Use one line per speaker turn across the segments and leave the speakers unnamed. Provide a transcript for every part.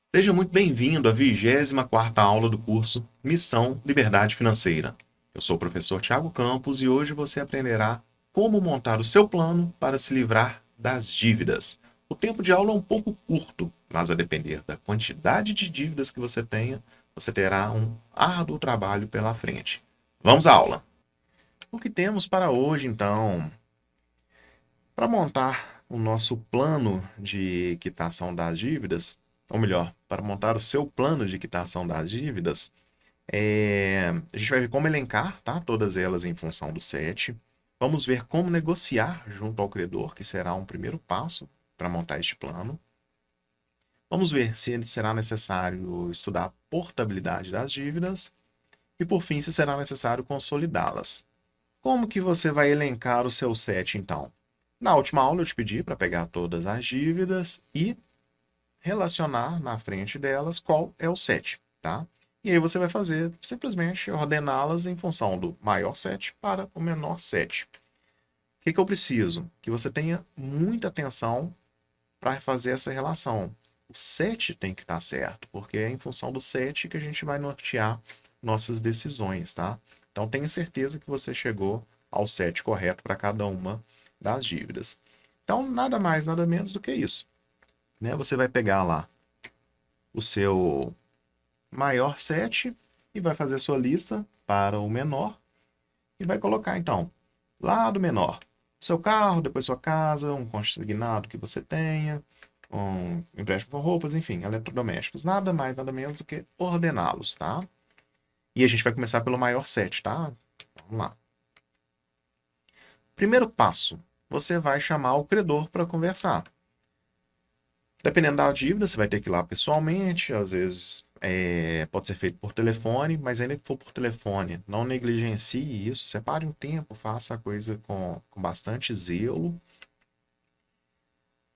Seja muito bem-vindo à 24ª aula do curso Missão Liberdade Financeira. Eu sou o professor Tiago Campos e hoje você aprenderá como montar o seu plano para se livrar das dívidas. O tempo de aula é um pouco curto, mas a depender da quantidade de dívidas que você tenha, você terá um árduo trabalho pela frente. Vamos à aula! O que temos para hoje, então? Para montar o nosso plano de quitação das dívidas, ou melhor, para montar o seu plano de quitação das dívidas, a gente vai ver como elencar, tá? Todas elas em função do 7. Vamos ver como negociar junto ao credor, que será um primeiro passo para montar este plano. Vamos ver se será necessário estudar a portabilidade das dívidas e, por fim, se será necessário consolidá-las. Como que você vai elencar o seu 7, então? Na última aula eu te pedi para pegar todas as dívidas e relacionar na frente delas qual é o 7, tá? E aí você vai fazer simplesmente ordená-las em função do maior 7 para o menor 7. O que eu preciso? Que você tenha muita atenção para fazer essa relação. O 7 tem que estar certo, porque é em função do 7 que a gente vai nortear nossas decisões, tá? Então tenha certeza que você chegou ao 7 correto para cada uma das dívidas. Então, nada mais, nada menos do que isso, né? Você vai pegar lá o seu maior 7 e vai fazer a sua lista para o menor e vai colocar, então, lá do menor, seu carro, depois sua casa, um consignado que você tenha, um empréstimo com roupas, enfim, eletrodomésticos. Nada mais, nada menos do que ordená-los, tá? E a gente vai começar pelo maior 7, tá? Vamos lá. Primeiro passo, você vai chamar o credor para conversar. Dependendo da dívida, você vai ter que ir lá pessoalmente, às vezes pode ser feito por telefone, mas ainda que for por telefone, não negligencie isso, separe um tempo, faça a coisa com bastante zelo.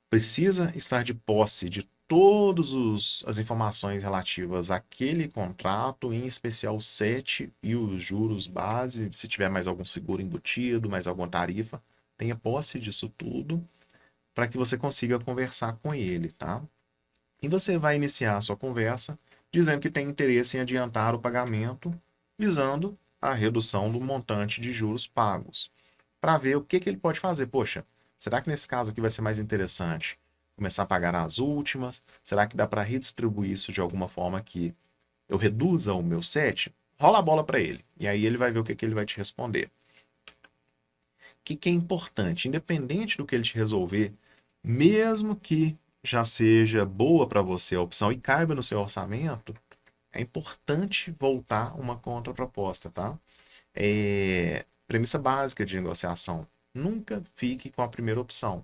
Precisa estar de posse de todas as informações relativas àquele contrato, em especial o 7 e os juros base, se tiver mais algum seguro embutido, mais alguma tarifa, tenha posse disso tudo para que você consiga conversar com ele, tá? E você vai iniciar a sua conversa dizendo que tem interesse em adiantar o pagamento, visando a redução do montante de juros pagos, para ver o que ele pode fazer. Poxa, será que nesse caso aqui vai ser mais interessante começar a pagar as últimas? Será que dá para redistribuir isso de alguma forma que eu reduza o meu 7? Rola a bola para ele, e aí ele vai ver o que ele vai te responder. O que é importante, independente do que ele te resolver, mesmo que já seja boa para você a opção e caiba no seu orçamento, é importante voltar uma contraproposta, tá? Premissa básica de negociação. Nunca fique com a primeira opção.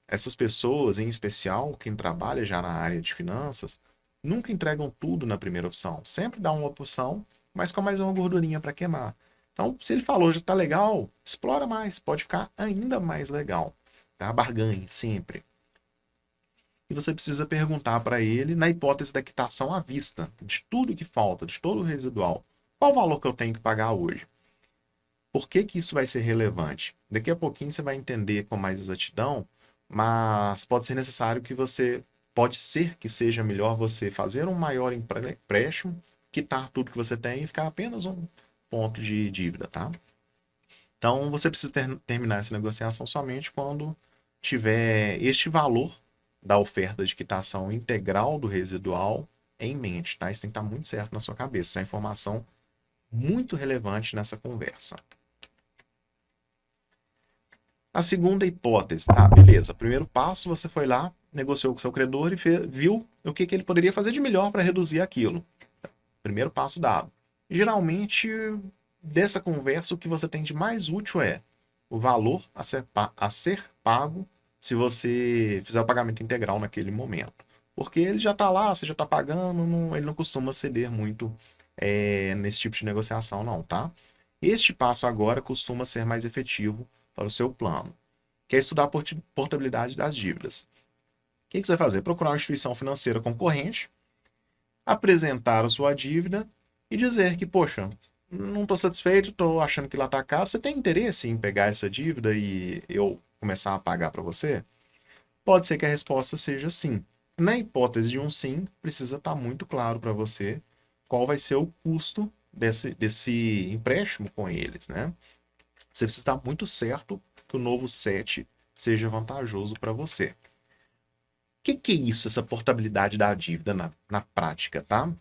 Essas pessoas, em especial quem trabalha já na área de finanças, nunca entregam tudo na primeira opção. Sempre dá uma opção, mas com mais uma gordurinha para queimar. Então, se ele falou já está legal, explora mais, pode ficar ainda mais legal. Tá? Barganhe sempre. E você precisa perguntar para ele, na hipótese da quitação à vista, de tudo que falta, de todo o residual, qual o valor que eu tenho que pagar hoje? Por que isso vai ser relevante? Daqui a pouquinho você vai entender com mais exatidão, mas pode ser necessário que pode ser que seja melhor você fazer um maior empréstimo, quitar tudo que você tem e ficar apenas um ponto de dívida, tá? Então, você precisa terminar essa negociação somente quando tiver este valor da oferta de quitação integral do residual em mente, tá? Isso tem que estar muito certo na sua cabeça. Essa é informação muito relevante nessa conversa. A segunda hipótese, tá? Beleza. Primeiro passo, você foi lá, negociou com o seu credor e viu o que ele poderia fazer de melhor para reduzir aquilo. Primeiro passo dado. Geralmente, dessa conversa, o que você tem de mais útil é o valor a ser pago se você fizer o pagamento integral naquele momento. Porque ele já está lá, você já está pagando, ele não costuma ceder muito nesse tipo de negociação, não, tá? Este passo agora costuma ser mais efetivo para o seu plano, que é estudar a portabilidade das dívidas. O que você vai fazer? Procurar uma instituição financeira concorrente, apresentar a sua dívida e dizer que, poxa, não estou satisfeito, estou achando que lá está caro. Você tem interesse em pegar essa dívida e eu começar a pagar para você? Pode ser que a resposta seja sim. Na hipótese de um sim, precisa estar muito claro para você qual vai ser o custo desse empréstimo com eles, né? Você precisa estar muito certo que o novo set seja vantajoso para você. O que é isso, essa portabilidade da dívida na prática, tá?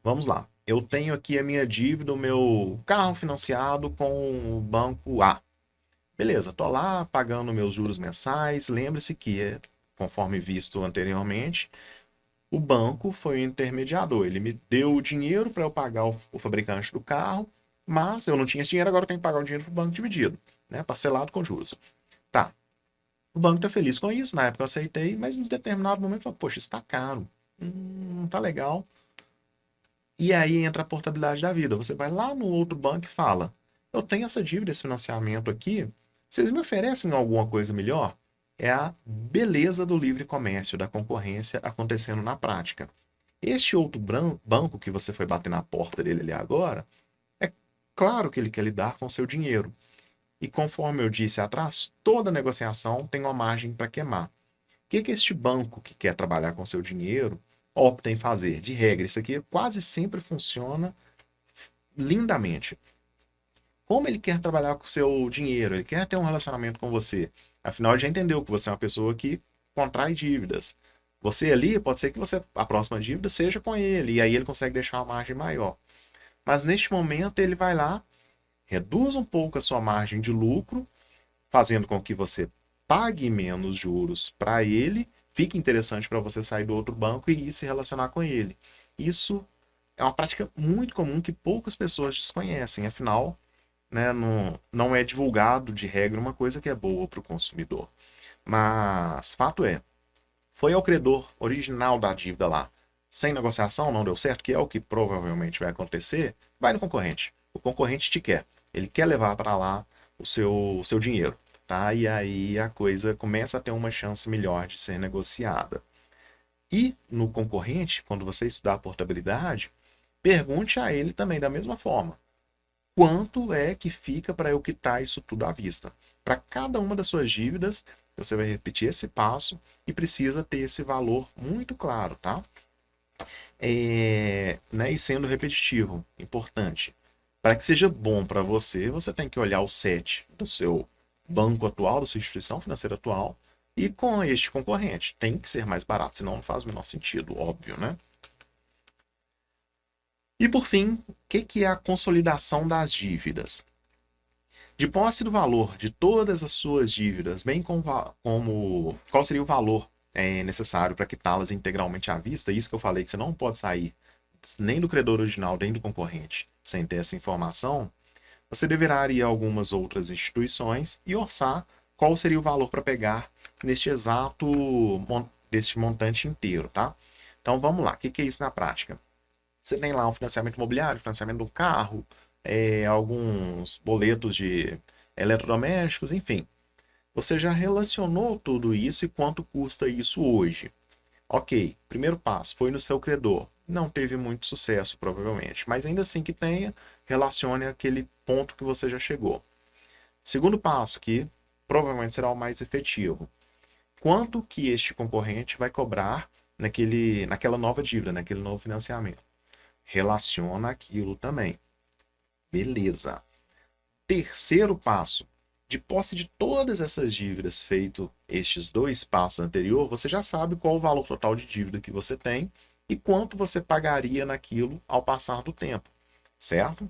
Vamos lá. Eu tenho aqui a minha dívida, o meu carro financiado com o banco A. Beleza, tô lá pagando meus juros mensais. Lembre-se que, conforme visto anteriormente, o banco foi o intermediador. Ele me deu o dinheiro para eu pagar o fabricante do carro, mas eu não tinha esse dinheiro, agora eu tenho que pagar o dinheiro para o banco dividido, né? Parcelado com juros. Tá. O banco tá feliz com isso, na época eu aceitei, mas em determinado momento eu falei, poxa, isso tá caro. Não tá legal. E aí entra a portabilidade da vida. Você vai lá no outro banco e fala: eu tenho essa dívida, esse financiamento aqui, vocês me oferecem alguma coisa melhor? É a beleza do livre comércio, da concorrência acontecendo na prática. Este outro banco que você foi bater na porta dele ali agora, é claro que ele quer lidar com o seu dinheiro. E conforme eu disse atrás, toda negociação tem uma margem para queimar. O que este banco que quer trabalhar com seu dinheiro opta em fazer? De regra, isso aqui quase sempre funciona lindamente. Como ele quer trabalhar com o seu dinheiro? Ele quer ter um relacionamento com você. Afinal, ele já entendeu que você é uma pessoa que contrai dívidas. Você ali, pode ser que você a próxima dívida seja com ele, e aí ele consegue deixar uma margem maior. Mas neste momento ele vai lá, reduz um pouco a sua margem de lucro, fazendo com que você pague menos juros para ele, fique interessante para você sair do outro banco e ir se relacionar com ele. Isso é uma prática muito comum que poucas pessoas desconhecem, afinal, né, não é divulgado de regra uma coisa que é boa para o consumidor. Mas fato é, foi ao credor original da dívida lá, sem negociação, não deu certo, que é o que provavelmente vai acontecer, vai no concorrente. O concorrente te quer. Ele quer levar para lá o seu dinheiro. Tá? E aí a coisa começa a ter uma chance melhor de ser negociada. E no concorrente, quando você estudar a portabilidade, pergunte a ele também da mesma forma. Quanto é que fica para eu quitar isso tudo à vista? Para cada uma das suas dívidas, você vai repetir esse passo e precisa ter esse valor muito claro, tá? Né, e sendo repetitivo, importante. Para que seja bom para você, você tem que olhar o set do seu banco atual, da sua instituição financeira atual, e com este concorrente. Tem que ser mais barato, senão não faz o menor sentido, óbvio, né? E por fim, o que é a consolidação das dívidas? De posse do valor de todas as suas dívidas, bem como qual seria o valor necessário para quitá-las integralmente à vista, isso que eu falei que você não pode sair nem do credor original, nem do concorrente, sem ter essa informação, você deverá ir a algumas outras instituições e orçar qual seria o valor para pegar neste exato deste montante inteiro, tá? Então vamos lá, o que é isso na prática? Você tem lá um financiamento imobiliário, financiamento do carro, alguns boletos de eletrodomésticos, enfim. Você já relacionou tudo isso e quanto custa isso hoje? Ok, primeiro passo, foi no seu credor. Não teve muito sucesso, provavelmente, mas ainda assim que tenha, relacione aquele ponto que você já chegou. Segundo passo, que provavelmente será o mais efetivo. Quanto que este concorrente vai cobrar naquela nova dívida, naquele novo financiamento? Relaciona aquilo também. Beleza. Terceiro passo. De posse de todas essas dívidas feito estes dois passos anteriores, você já sabe qual o valor total de dívida que você tem e quanto você pagaria naquilo ao passar do tempo, certo?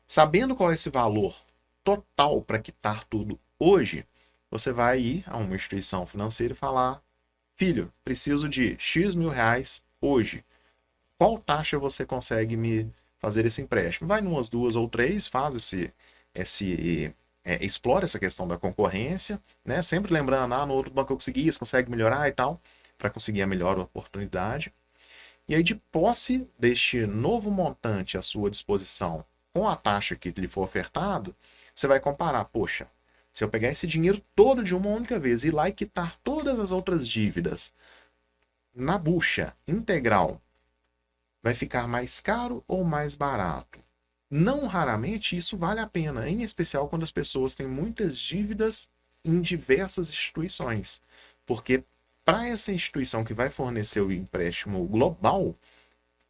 Sabendo qual é esse valor total para quitar tudo hoje, você vai ir a uma instituição financeira e falar: filho, preciso de X mil reais hoje. Qual taxa você consegue me fazer esse empréstimo? Vai numas duas ou três, faz explora essa questão da concorrência, né? Sempre lembrando, no outro banco eu consegui, isso consegue melhorar e tal, para conseguir a melhor oportunidade. E aí, de posse deste novo montante à sua disposição com a taxa que lhe for ofertado, você vai comparar, poxa, se eu pegar esse dinheiro todo de uma única vez e ir lá e quitar todas as outras dívidas na bucha integral, vai ficar mais caro ou mais barato? Não raramente isso vale a pena, em especial quando as pessoas têm muitas dívidas em diversas instituições. Porque para essa instituição que vai fornecer o empréstimo global,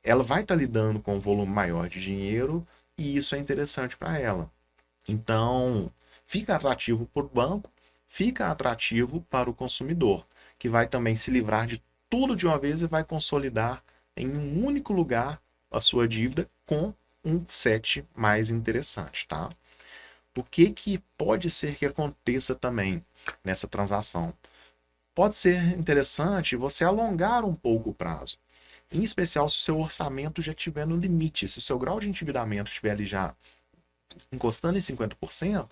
ela vai estar lidando com um volume maior de dinheiro e isso é interessante para ela. Então, fica atrativo para o banco, fica atrativo para o consumidor, que vai também se livrar de tudo de uma vez e vai consolidar em um único lugar a sua dívida com um set mais interessante, tá? O que que pode ser que aconteça também nessa transação? Pode ser interessante você alongar um pouco o prazo, em especial se o seu orçamento já estiver no limite, se o seu grau de endividamento estiver ali já encostando em 50%,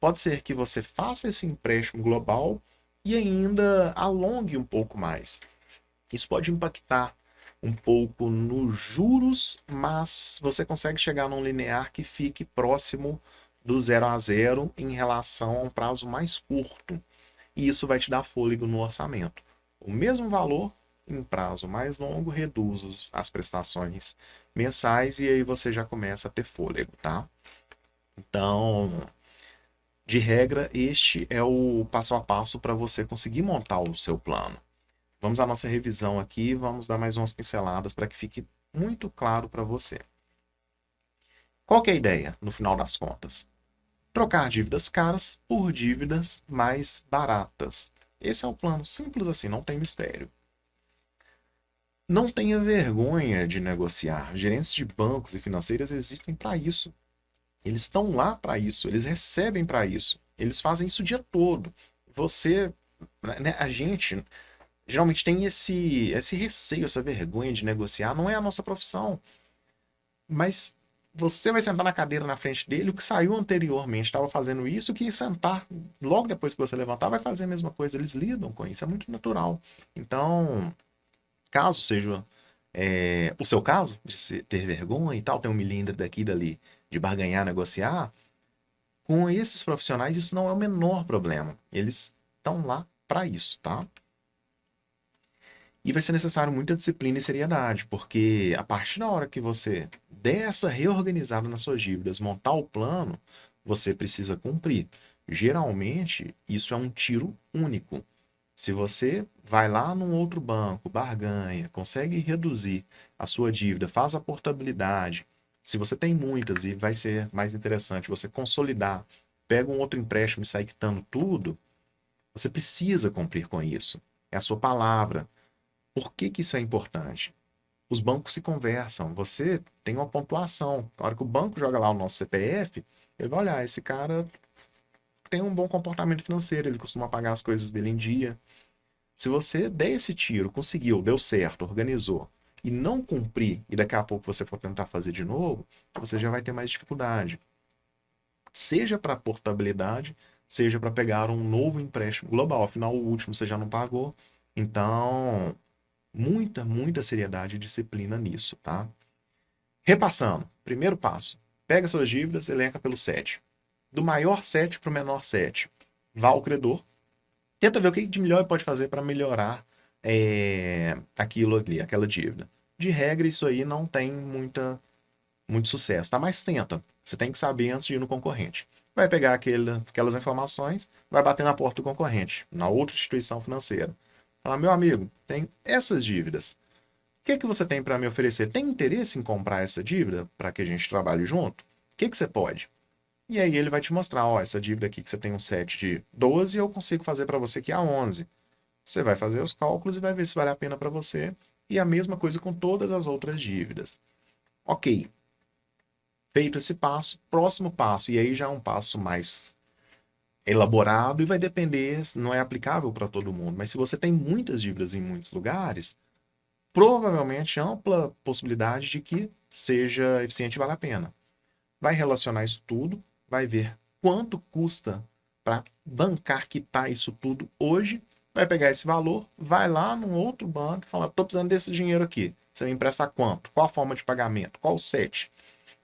pode ser que você faça esse empréstimo global e ainda alongue um pouco mais. Isso pode impactar um pouco nos juros, mas você consegue chegar num linear que fique próximo do 0 a 0 em relação a um prazo mais curto. E isso vai te dar fôlego no orçamento. O mesmo valor, em prazo mais longo, reduz as prestações mensais e aí você já começa a ter fôlego, tá? Então, de regra, este é o passo a passo para você conseguir montar o seu plano. Vamos à nossa revisão aqui e vamos dar mais umas pinceladas para que fique muito claro para você. Qual que é a ideia, no final das contas? Trocar dívidas caras por dívidas mais baratas. Esse é o plano, simples assim, não tem mistério. Não tenha vergonha de negociar. Gerentes de bancos e financeiras existem para isso. Eles estão lá para isso, eles recebem para isso. Eles fazem isso o dia todo. Você, né, a gente geralmente tem esse receio, essa vergonha de negociar. Não é a nossa profissão. Mas você vai sentar na cadeira na frente dele, o que saiu anteriormente estava fazendo isso, o que sentar logo depois que você levantar vai fazer a mesma coisa. Eles lidam com isso, é muito natural. Então, caso seja o seu caso, de ter vergonha e tal, ter um milímetro daqui e dali, de barganhar, negociar, com esses profissionais isso não é o menor problema. Eles estão lá para isso, tá? E vai ser necessário muita disciplina e seriedade, porque a partir da hora que você der essa reorganizada nas suas dívidas, montar o plano, você precisa cumprir. Geralmente, isso é um tiro único. Se você vai lá num outro banco, barganha, consegue reduzir a sua dívida, faz a portabilidade. Se você tem muitas e vai ser mais interessante você consolidar, pega um outro empréstimo e sai quitando tudo, você precisa cumprir com isso. É a sua palavra. Por que que isso é importante? Os bancos se conversam, você tem uma pontuação. Na hora que o banco joga lá o nosso CPF, ele vai olhar, esse cara tem um bom comportamento financeiro, ele costuma pagar as coisas dele em dia. Se você der esse tiro, conseguiu, deu certo, organizou, e não cumprir, e daqui a pouco você for tentar fazer de novo, você já vai ter mais dificuldade. Seja para portabilidade, seja para pegar um novo empréstimo global. Afinal, o último você já não pagou. Então, muita seriedade e disciplina nisso, tá? Repassando, primeiro passo, pega suas dívidas, elenca pelo 7. Do maior 7 para o menor 7. Vá ao credor, tenta ver o que de melhor ele pode fazer para melhorar aquilo ali, aquela dívida. De regra, isso aí não tem muito sucesso, tá? Mas tenta. Você tem que saber antes de ir no concorrente. Vai pegar aquelas informações, vai bater na porta do concorrente, na outra instituição financeira. Falar, meu amigo, tem essas dívidas. O que que você tem para me oferecer? Tem interesse em comprar essa dívida para que a gente trabalhe junto? O que que você pode? E aí ele vai te mostrar, ó, essa dívida aqui que você tem um set de 12, eu consigo fazer para você aqui a 11. Você vai fazer os cálculos e vai ver se vale a pena para você. E a mesma coisa com todas as outras dívidas. Ok, feito esse passo, próximo passo, e aí já é um passo mais elaborado e vai depender, não é aplicável para todo mundo, mas se você tem muitas dívidas em muitos lugares, provavelmente ampla possibilidade de que seja eficiente e vale a pena. Vai relacionar isso tudo, vai ver quanto custa para bancar, quitar isso tudo hoje, vai pegar esse valor, vai lá num outro banco e falar, estou precisando desse dinheiro aqui. Você me empresta quanto? Qual a forma de pagamento? Qual o set?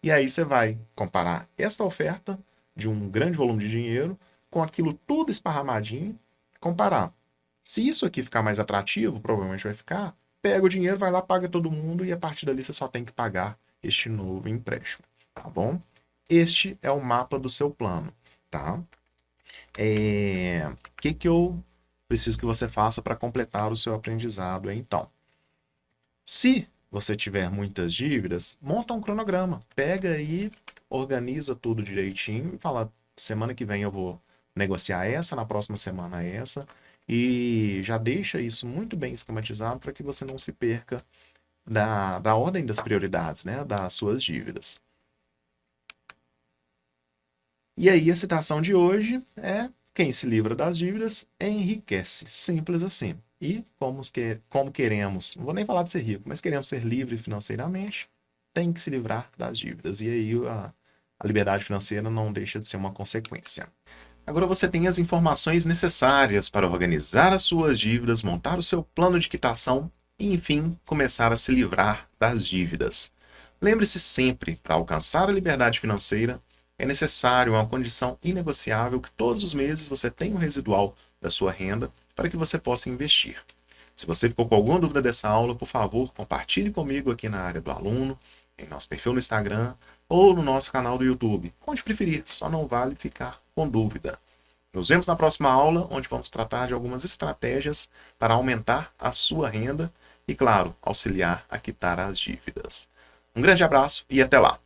E aí você vai comparar esta oferta de um grande volume de dinheiro com aquilo tudo esparramadinho, comparar. Se isso aqui ficar mais atrativo, provavelmente vai ficar, pega o dinheiro, vai lá, paga todo mundo e a partir dali você só tem que pagar este novo empréstimo. tá bom? Este é o mapa do seu plano, tá? O que eu preciso que você faça para completar o seu aprendizado, então? Se você tiver muitas dívidas, monta um cronograma. Pega aí, organiza tudo direitinho e fala: semana que vem eu vou negociar essa, na próxima semana essa. E já deixa isso muito bem esquematizado para que você não se perca da ordem das prioridades, né? Das suas dívidas. E aí a citação de hoje é: quem se livra das dívidas enriquece. Simples assim. E como queremos, não vou nem falar de ser rico, mas queremos ser livre financeiramente, tem que se livrar das dívidas. E aí a liberdade financeira não deixa de ser uma consequência. Agora você tem as informações necessárias para organizar as suas dívidas, montar o seu plano de quitação e, enfim, começar a se livrar das dívidas. Lembre-se sempre, para alcançar a liberdade financeira, é necessário, é uma condição inegociável que todos os meses você tenha um residual da sua renda para que você possa investir. Se você ficou com alguma dúvida dessa aula, por favor, compartilhe comigo aqui na área do aluno, em nosso perfil no Instagram ou no nosso canal do YouTube. Onde preferir, só não vale ficar com dúvida. Nos vemos na próxima aula, onde vamos tratar de algumas estratégias para aumentar a sua renda e, claro, auxiliar a quitar as dívidas. Um grande abraço e até lá!